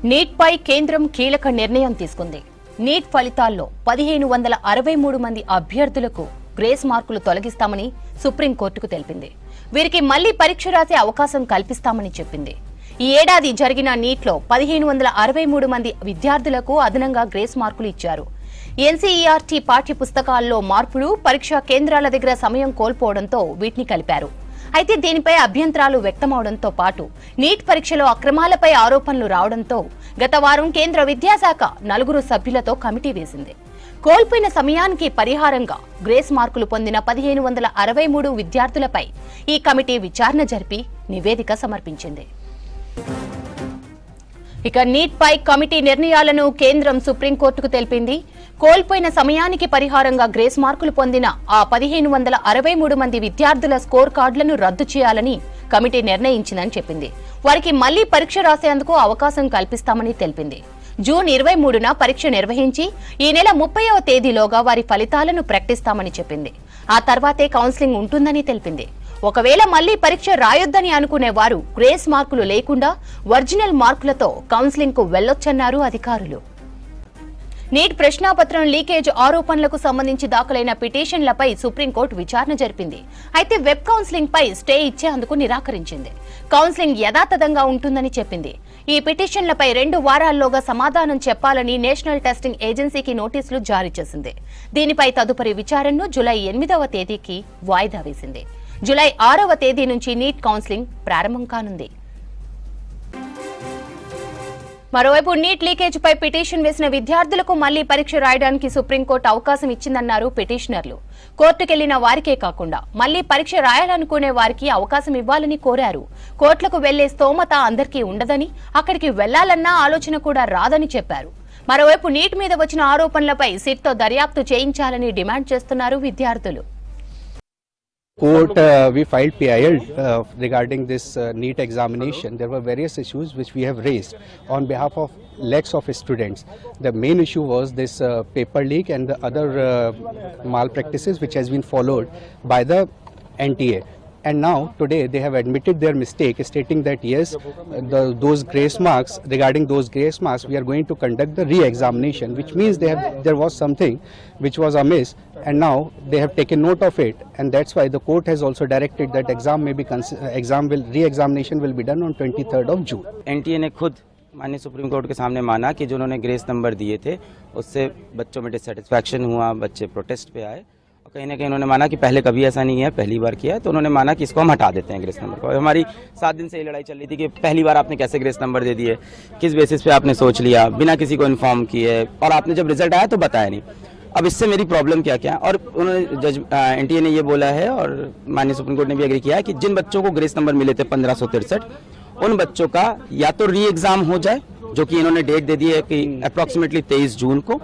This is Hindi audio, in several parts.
నీట్ పై కేంద్రం కీలక నిర్ణయం తీసుకుంది. నీట్ ఫలితాల్లో 1563 మంది అభ్యర్థులకు గ్రేస్ మార్కులు తొలగిస్తామని సుప్రీంకోర్టుకు తెలిపింది. వీరికి మళ్లీ పరీక్ష రాసే అవకాశం కల్పిస్తామని చెప్పింది. ఈ ఏడాది జరిగిన నీట్లో 1563 మంది విద్యార్థులకు అదనంగా గ్రేస్ మార్కులు ఇచ్చారు. ఎన్సీఈఆర్టీ పాఠ్య పుస్తకాల్లో మార్పులు, పరీక్షా కేంద్రాల దగ్గర సమయం కోల్పోవడంతో వీటిని కలిపారు. అయితే దీనిపై అభ్యంతరాలు వ్యక్తమవడంతో పాటు నీట్ పరీక్షలో అక్రమాలపై ఆరోపణలు రావడంతో గత వారం కేంద్ర విద్యాశాఖ 4 సభ్యులతో కమిటీ వేసింది. కోల్పోయిన సమయానికి పరిహారంగా గ్రేస్ మార్కులు పొందిన 1563 విద్యార్థులపై ఈ కమిటీ విచారణ జరిపి నివేదిక సమర్పించింది. ఇక నీట్ పై కమిటీ నిర్ణయాలను కేంద్రం సుప్రీంకోర్టుకు తెలిపింది. కోల్పోయిన సమయానికి పరిహారంగా గ్రేస్ మార్కులు పొందిన ఆ 1563 మంది విద్యార్థుల స్కోర్ కార్డులను రద్దు చేయాలని కమిటీ నిర్ణయించిందని చెప్పింది. వారికి మళ్లీ పరీక్ష రాసేందుకు అవకాశం కల్పిస్తామని తెలిపింది. జూన్ 23న పరీక్ష నిర్వహించి ఈ నెల 30వ తేదీలోగా వారి ఫలితాలను ప్రకటిస్తామని చెప్పింది. ఆ తర్వాతే కౌన్సిలింగ్ ఉంటుందని తెలిపింది. ఒకవేళ మళ్లీ పరీక్ష రాయొద్దని అనుకునే వారు గ్రేస్ మార్కులు లేకుండా ఒరిజినల్ మార్కులతో కౌన్సిలింగ్ కు వెళ్లొచ్చన్నారు అధికారులు. నీట్ ప్రశ్నాపత్రం లీకేజ్ ఆరోపణలకు సంబంధించి దాఖలైన పిటిషన్లపై సుప్రీంకోర్టు విచారణ జరిపింది. అయితే వెబ్ కౌన్సిలింగ్ పై స్టే ఇచ్చేందుకు నిరాకరించింది. కౌన్సిలింగ్ యథాతథంగా ఉంటుందని చెప్పింది. ఈ పిటిషన్లపై 2 వారాల్లోగా సమాధానం చెప్పాలని నేషనల్ టెస్టింగ్ ఏజెన్సీకి నోటీసులు జారీ చేసింది. దీనిపై తదుపరి విచారణను జూలై 8వ తేదీకి వాయిదా వేసింది. జూలై 6వ తేదీ నుంచి నీట్ కౌన్సిలింగ్ ప్రారంభం కానుంది. మరోవైపు నీట్ లీకేజ్ పై పిటిషన్ వేసిన విద్యార్థులకు మళ్లీ పరీక్ష రాయడానికి సుప్రీంకోర్టు అవకాశం ఇచ్చిందన్నారు పిటిషనర్లు. కోర్టుకెళ్లిన వారికే కాకుండా మళ్లీ పరీక్ష రాయాలనుకునే వారికి అవకాశం ఇవ్వాలని కోరారు. కోర్టులకు వెళ్లే స్తోమత అందరికీ ఉండదని, అక్కడికి వెళ్లాలన్న ఆలోచన కూడా రాదని చెప్పారు. మరోవైపు నీట్ మీద వచ్చిన ఆరోపణలపై సిట్తో దర్యాప్తు చేయించాలని డిమాండ్ చేస్తున్నారు విద్యార్థులు. Court, we filed PIL regarding this NEET examination. There were various issues which we have raised on behalf of lakhs of students. The main issue was this paper leak and the other malpractices which has been followed by the NTA. And now today they have admitted their mistake, stating that yes, those grace marks, regarding those grace marks, we are going to conduct the re-examination, which means there was something which was amiss, and now they have taken note of it, and that's why the court has also directed that re-examination will be done on 23rd of June. NTA ने खुद माननीय सुप्रीम कोर्ट के सामने माना कि जो उन्होंने ग्रेस नंबर दिए थे उससे बच्चों में डिससेटिस्फैक्शन हुआ, बच्चे प्रोटेस्ट पे आए। कहीं ना कहीं उन्होंने माना कि पहले कभी ऐसा नहीं है, पहली बार किया है, तो उन्होंने माना कि इसको हम हटा देते हैं ग्रेस नंबर को। हमारी 7 दिन से ये लड़ाई चल रही थी कि पहली बार आपने कैसे ग्रेस नंबर दे दिए, किस बेसिस पे आपने सोच लिया, बिना किसी को इन्फॉर्म किए, और आपने जब रिजल्ट आया तो बताया नहीं। अब इससे मेरी प्रॉब्लम क्या क्या है, और उन्होंने जज NTA ने ये बोला है और माननीय सुप्रीम कोर्ट ने भी एग्री किया है कि जिन बच्चों को ग्रेस नंबर मिले थे 1563, उन बच्चों का या तो री एग्जाम हो जाए, जो कि इन्होंने डेट दे दी है कि अप्रॉक्सीमेटली 23 जून को,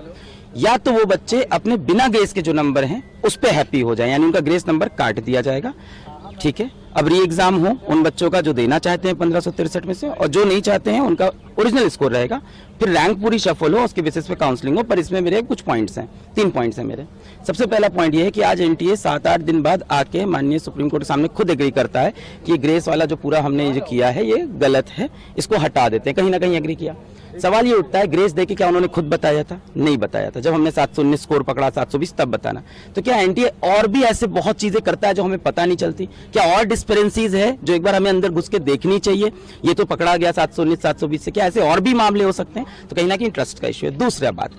या तो वो बच्चे अपने बिना ग्रेस के जो नंबर हैं उस पे हैप्पी हो जाए, यानी उनका ग्रेस नंबर काट दिया जाएगा। ठीक है, अब री एग्जाम हो उन बच्चों का जो देना चाहते हैं 1563 में से, और जो नहीं चाहते हैं उनका ओरिजिनल स्कोर रहेगा। फिर रैंक पूरी शफल हो, उसके बेसिस पे काउंसलिंग हो। पर इसमें मेरे कुछ पॉइंट्स हैं, 3 पॉइंट्स हैं मेरे। सबसे पहला पॉइंट ये है कि आज NTA 7-8 दिन बाद आके माननीय सुप्रीम कोर्ट के सामने खुद एग्री करता है कि ये ग्रेस वाला जो पूरा हमने जो किया है ये गलत है, इसको हटा देते हैं। कहीं ना कहीं एग्री किया। सवाल ये उठता है, ग्रेस देके क्या उन्होंने खुद बताया था? नहीं बताया था। जब हमने 719 स्कोर पकड़ा, 720 तब बताना। तो क्या NTA और भी ऐसे बहुत चीजें करता है जो हमें पता नहीं चलती? क्या और डिस्पेरेंसीज है जो एक बार हमें अंदर घुस के देखनी चाहिए? ये तो पकड़ा गया 719 720 से, क्या ऐसे और भी मामले हो सकते हैं? तो कहीं ना कहीं ट्रस्ट का इश्यू है। दूसरा बात,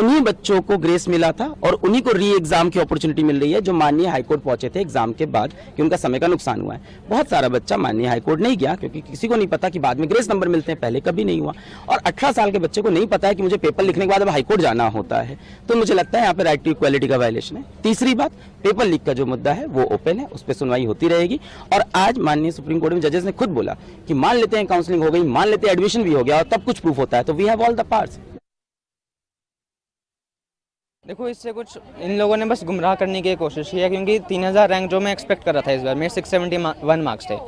उन्हीं बच्चों को ग्रेस मिला था और उन्हीं को री एग्जाम की अपॉर्चुनिटी मिल रही है जो माननीय हाईकोर्ट पहुंचे थे एग्जाम के बाद कि उनका समय का नुकसान हुआ है। बहुत सारा बच्चा माननीय हाईकोर्ट नहीं गया क्योंकि किसी को नहीं पता कि बाद में ग्रेस नंबर मिलते हैं, पहले कभी नहीं हुआ। और 18 साल के बच्चे को नहीं पता है कि मुझे पेपर लिखने के बाद अब हाईकोर्ट जाना होता है। तो मुझे लगता है यहाँ पे राइट टू इक्वालिटी का वायलेशन है। तीसरी बात, पेपर लीक का जो मुद्दा है वो ओपन है, उस पर सुनवाई होती रहेगी। और आज माननीय सुप्रीम कोर्ट में जजेस ने खुद बोला कि मान लेते हैं काउंसलिंग हो गई, मान लेते हैं एडमिशन भी हो गया और तब कुछ प्रूफ होता है, तो we have all the parts. देखो, इससे कुछ इन लोगों ने बस गुमराह करने की कोशिश की है, क्योंकि 3000 रैंक जो मैं एक्सपेक्ट कर रहा था इस बार, मेरे 671 मार्क्स थे,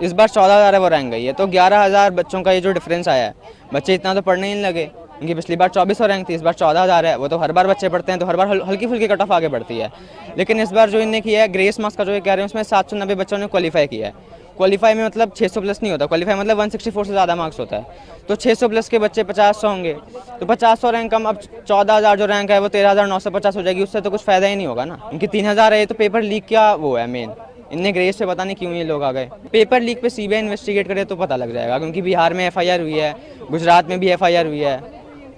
इस बार 14000 है वो रैंक गई है। तो 11000 बच्चों का ये जो डिफरेंस आया है, बच्चे इतना तो पढ़ने ही नहीं लगे। उनकी पिछली बार 2400 रैंक थी, इस बार 14000 है। वो तो हर बार बच्चे पढ़ते हैं तो हर बार हल्की फुल्की कट ऑफ आगे बढ़ती है। लेकिन इस बार जो इन्हें किया है, ग्रेस मार्क्स का जो कह रहे हैं उसमें 790 बच्चों ने क्वालिफाई किया है। क्वालिफाई में मतलब 600 प्लस नहीं होता, क्वालिफाई मतलब 164 से ज़्यादा मार्क्स होता है। तो 600 प्लस के बच्चे 50 होंगे, तो 50 रैंक कम, अब 14,000 जो रैंक है वो 13,950 हो जाएगी, उससे तो कुछ फ़ायदा ही नहीं होगा ना। इनकी 3,000 है, तो पेपर लीक क्या वो है मेन, इनने ग्रेस से पता नहीं क्यों ये लोग आ गए। पेपर लीक पे सीबीआई इन्वेस्टिगेट करे तो पता लग जाएगा, क्योंकि बिहार में एफआईआर हुई है, गुजरात में भी एफआईआर हुई है,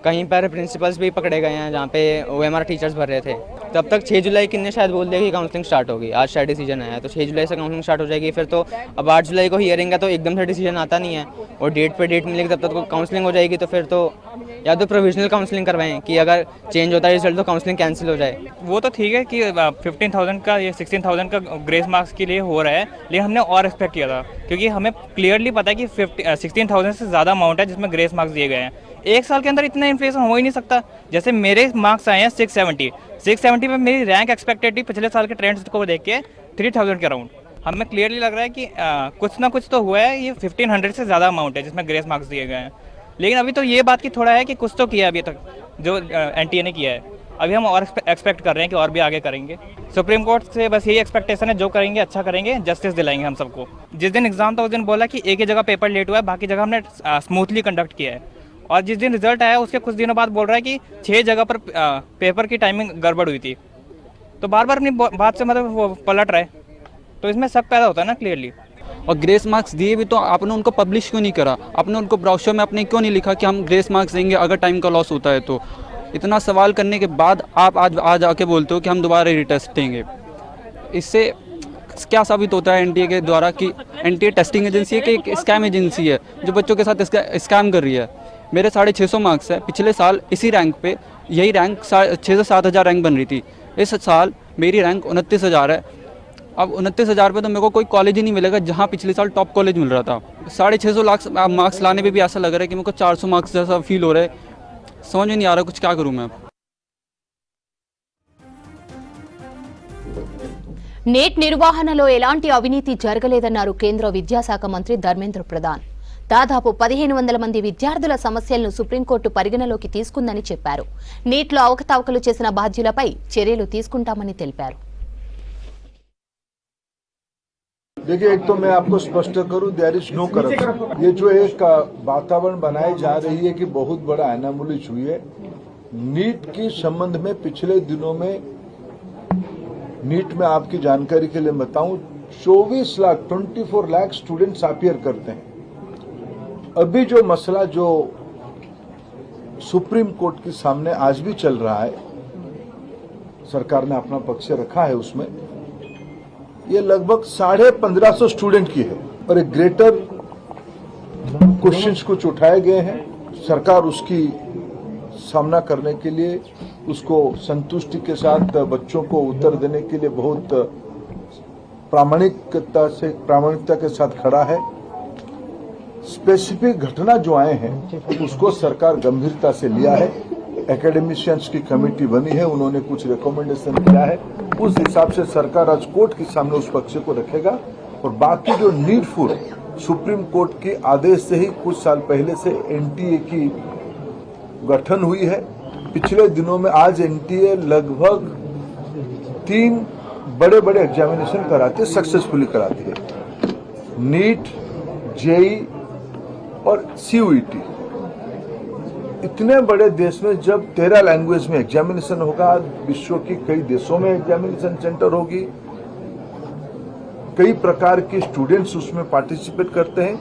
कहीं पर प्रिंसिपल्स भी पकड़े गए हैं जहाँ पे ओएमआर टीचर्स भर रहे थे। तब तक 6 जुलाई किन्ने शायद बोल दिया कि काउंसलिंग स्टार्ट होगी, आज शायद डिसीजन आया है, तो 6 जुलाई से काउंसलिंग स्टार्ट हो जाएगी। फिर तो अब 8 जुलाई को हियरिंग है, तो एकदम से डिसीजन आता नहीं है, और डेट पे डेट मिलेगी तब तक काउंसलिंग हो जाएगी। तो फिर तो या तो प्रोविजनल काउंसलिंग करवाएं कि अगर चेंज होता है रिजल्ट तो काउंसलिंग कैंसिल हो जाए। वो तो ठीक है कि 15,000 का या 16,000 का ग्रेस मार्क्स के लिए हो रहा है, लेकिन हमने और एक्सपेक्ट किया था, क्योंकि हमें क्लियरली पता है कि 16,000 से ज़्यादा अमाउंट है जिसमें ग्रेस मार्क्स दिए गए हैं। एक साल के अंदर इतना इन्फ्लेशन हो ही नहीं सकता। जैसे मेरे मार्क्स आए हैं 670 में मेरी रैंक एक्सपेक्टेड थी पिछले साल के ट्रेंड्स को देख के 3,000 के अराउंड। हमें क्लियरली लग रहा है कि कुछ ना कुछ तो हुआ है, ये 1,500 से ज़्यादा अमाउंट है जिसमें ग्रेस मार्क्स दिए गए हैं। लेकिन अभी तो ये बात की थोड़ा है कि कुछ तो किया अभी तक जो एनटीए ने किया है, अभी हम और एक्सपेक्ट कर रहे हैं कि और भी आगे करेंगे। सुप्रीम कोर्ट से बस यही एक्सपेक्टेशन है, जो करेंगे अच्छा करेंगे, जस्टिस दिलाएंगे हम सबको। जिस दिन एग्जाम था उस दिन बोला कि एक ही जगह पेपर लेट हुआ है, बाकी जगह हमने स्मूथली कंडक्ट किया है, और जिस दिन रिजल्ट आया उसके कुछ दिनों बाद बोल रहा है कि 6 जगह पर पेपर की टाइमिंग गड़बड़ हुई थी। तो बार बार अपनी बात से मतलब वो पलट रहा है, तो इसमें शक पैदा होता है ना क्लियरली। और ग्रेस मार्क्स दिए भी तो आपने उनको पब्लिश क्यों नहीं करा? आपने उनको ब्राउशर में आपने क्यों नहीं लिखा कि हम ग्रेस मार्क्स देंगे अगर टाइम का लॉस होता है? तो इतना सवाल करने के बाद आप आज आके बोलते हो कि हम दोबारा रीटेस्ट देंगे। इससे क्या साबित होता है एनटीए के द्वारा कि एनटीए टेस्टिंग एजेंसी है कि एक स्कैम एजेंसी है जो बच्चों के साथ स्कैम कर रही है। मेरे 650 मार्क्स है, पिछले साल इसी रैंक पे यही रैंक 6 से 7 हज़ार रैंक बन रही थी। इस साल मेरी रैंक 29,000 है। अब 29,000 पे तो मेरे को कोई कॉलेज ही नहीं मिलेगा जहाँ पिछले साल टॉप कॉलेज मिल रहा था। 650 मार्क्स लाने पे भी ऐसा लग रहा है कि मेरे को 400 मार्क्स जैसा फील हो रहा है। समझ में नहीं आ रहा कुछ क्या करूँ मैं। నేట్ నిర్వహణలో ఎలాంటి అవినీతి జరగలేదన్నారు కేంద్ర విద్యాశాఖ మంత్రి ధర్మేంద్ర ప్రధాన్. దాదాపు 1,500 మంది విద్యార్థుల సమస్యలను సుప్రీంకోర్టు పరిగణలోకి తీసుకుందని చెప్పారు. నీట్లో అవకతవకలు చేసిన బాధ్యులపై చర్యలు తీసుకుంటామని తెలిపారు. देखिए, एक तो मैं आपको स्पष्ट करूं, देयर इज नो करप्शन। ये जो एक वातावरण बनाई जा रही है कि बहुत बड़ा एनामुलिश हुई है, नीट के संबंध में पिछले दिनों में नीट में आपकी जानकारी के लिए बताऊं 24 लाख स्टूडेंट्स अपीयर करते हैं। अभी जो मसला जो सुप्रीम कोर्ट के सामने आज भी चल रहा है, सरकार ने अपना पक्ष रखा है उसमें, ये लगभग 1,550 स्टूडेंट की है और एक ग्रेटर क्वेश्चंस कुछ उठाए गए हैं। सरकार उसकी सामना करने के लिए उसको संतुष्टि के साथ बच्चों को उत्तर देने के लिए बहुत प्रामाणिकता के साथ खड़ा है। स्पेसिफिक घटना जो आए हैं उसको सरकार गंभीरता से लिया है। एकेडमिशियंस की कमेटी बनी है, उन्होंने कुछ रिकमेंडेशन किया है, उस हिसाब से सरकार आज कोर्ट के सामने उस पक्ष को रखेगा। और बाकी जो नीडफुल सुप्रीम कोर्ट के आदेश से ही कुछ साल पहले से एनटीए की गठन हुई है। पिछले दिनों में आज एनटीए लगभग 3 बड़े बड़े एग्जामिनेशन कराती है, सक्सेसफुली कराती है, नीट, जेई और सीयूईटी। इतने बड़े देश में जब 13 लैंग्वेज में एग्जामिनेशन होगा, विश्व की कई देशों में एग्जामिनेशन सेंटर होगी, कई प्रकार के स्टूडेंट्स उसमें पार्टिसिपेट करते हैं।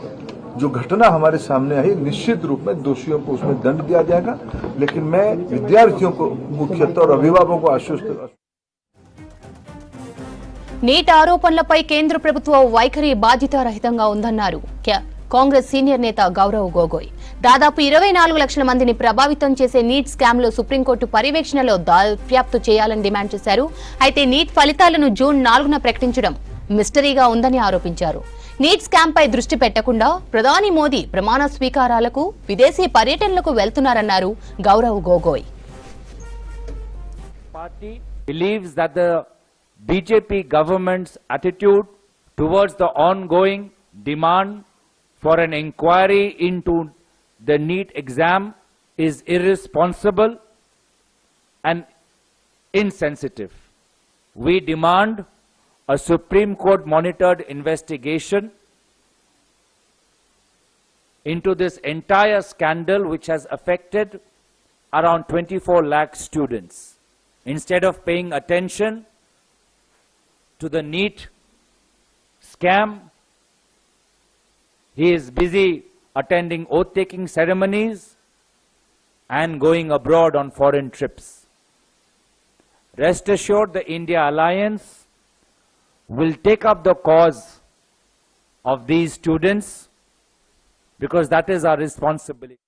जो घटना हमारे सामने आई, निश्चित रूप में दोषियों को उसमें दंड दिया जाएगा, लेकिन मैं विद्यार्थियों को मुख्यतः और अभिभावकों को आश्वस्त నీట్ ఆరోపణలపై కేంద్ర ప్రభుత్వ వైఖరి బాధ్యతారహితంగా ఉందన్నారు కాంగ్రెస్ సీనియర్ నేత గౌరవ్ గొగోయ్. దాదాపు 24 లక్షల మందిని ప్రభావితం చేసే నీట్ స్కామ్ లో సుప్రీంకోర్టు పర్యవేక్షణలో దర్యాప్తు చేయాలని డిమాండ్ చేశారు. అయితే నీట్ ఫలితాలను జూన్ 4న ప్రకటించడం మిస్టరీగా ఉందని ఆరోపించారు. నీట్ స్కామ్ పై దృష్టి పెట్టకుండా ప్రధాని మోదీ ప్రమాణ స్వీకారాలకు, విదేశీ పర్యటనలకు వెళ్తున్నారన్నారు Gaurav Gogoi. Party believes that the BJP government's attitude towards the ongoing demand for an inquiry into the NEET exam is irresponsible and insensitive. We demand a Supreme Court monitored investigation into this entire scandal which has affected around 24 lakh students. Instead of paying attention to the NEET scam, he is busy attending oath-taking ceremonies and going abroad on foreign trips. Rest assured, the India Alliance will take up the cause of these students because that is our responsibility.